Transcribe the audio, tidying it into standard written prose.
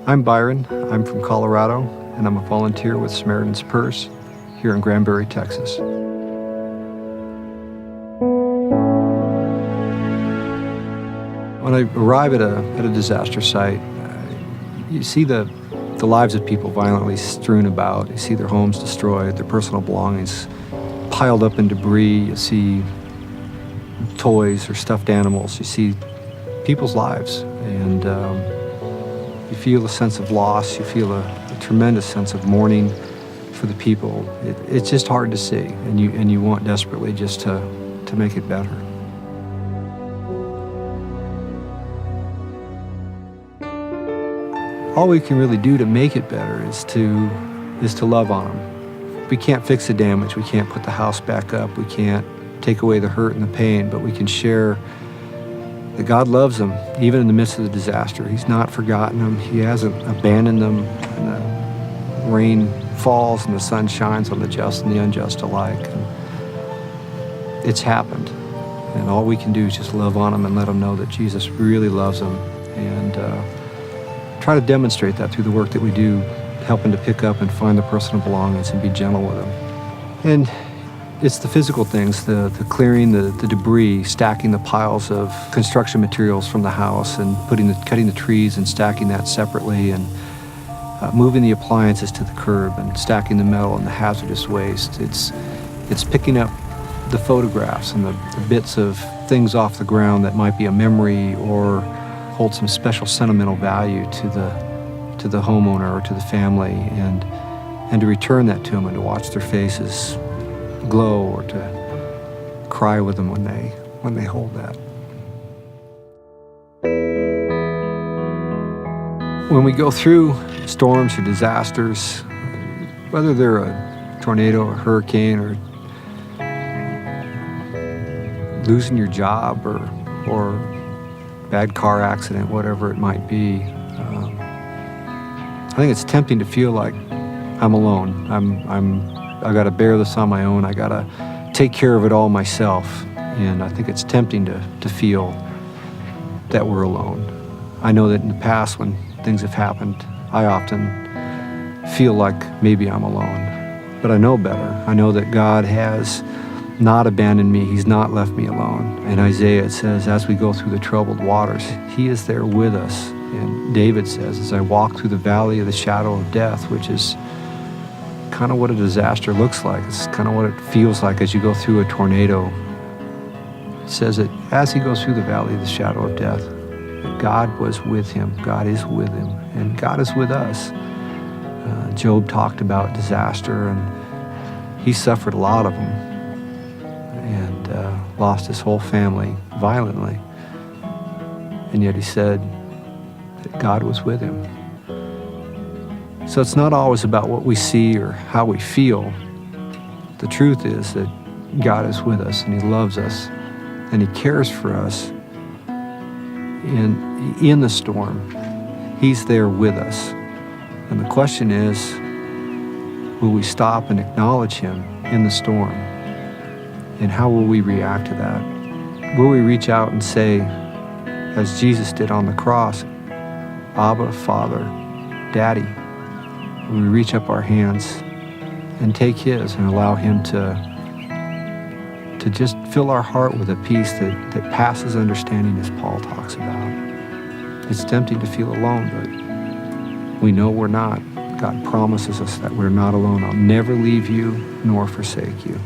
I'm Byron. I'm from Colorado, and I'm a volunteer with Samaritan's Purse here in Granbury, Texas. When I arrive at a disaster site, you see the lives of people violently strewn about. You see their homes destroyed, their personal belongings piled up in debris. You see toys or stuffed animals. You see people's lives, and you feel a sense of loss. You feel a tremendous sense of mourning for the people. It's just hard to see, and you want desperately just to make it better. All we can really do to make it better is to love on them. We can't fix the damage. We can't put the house back up. We can't take away the hurt and the pain, but we can share that God loves them, even in the midst of the disaster. He's not forgotten them. He hasn't abandoned them. And the rain falls and the sun shines on the just and the unjust alike. And it's happened. And all we can do is just love on them and let them know that Jesus really loves them. And try to demonstrate that through the work that we do, helping to pick up and find the personal belongings and be gentle with them. And it's the physical things, the clearing the debris, stacking the piles of construction materials from the house and cutting the trees and stacking that separately, and moving the appliances to the curb and stacking the metal and the hazardous waste. It's picking up the photographs and the bits of things off the ground that might be a memory or hold some special sentimental value to the homeowner or to the family, and to return that to them and to watch their faces glow, or to cry with them when they hold that. When we go through storms or disasters, whether they're a tornado or hurricane or losing your job or bad car accident, whatever it might be, I think it's tempting to feel like I'm alone. I got to bear this on my own. I got to take care of it all myself. And I think it's tempting to feel that we're alone. I know that in the past when things have happened, I often feel like maybe I'm alone. But I know better. I know that God has not abandoned me. He's not left me alone. In Isaiah it says, as we go through the troubled waters, He is there with us. And David says, as I walk through the valley of the shadow of death, which is kind of what a disaster looks like. It's kind of what it feels like as you go through a tornado. It says that as he goes through the valley of the shadow of death, that God was with him. God is with him. And God is with us. Job talked about disaster, and he suffered a lot of them, and lost his whole family violently. And yet he said that God was with him. So it's not always about what we see or how we feel. The truth is that God is with us, and He loves us, and He cares for us. And in the storm, He's there with us. And the question is, will we stop and acknowledge Him in the storm? And how will we react to that? Will we reach out and say, as Jesus did on the cross, Abba, Father, Daddy? Will we reach up our hands and take His and allow Him to just fill our heart with a peace that passes understanding, as Paul talks about? It's tempting to feel alone, but we know we're not. God promises us that we're not alone. I'll never leave you nor forsake you.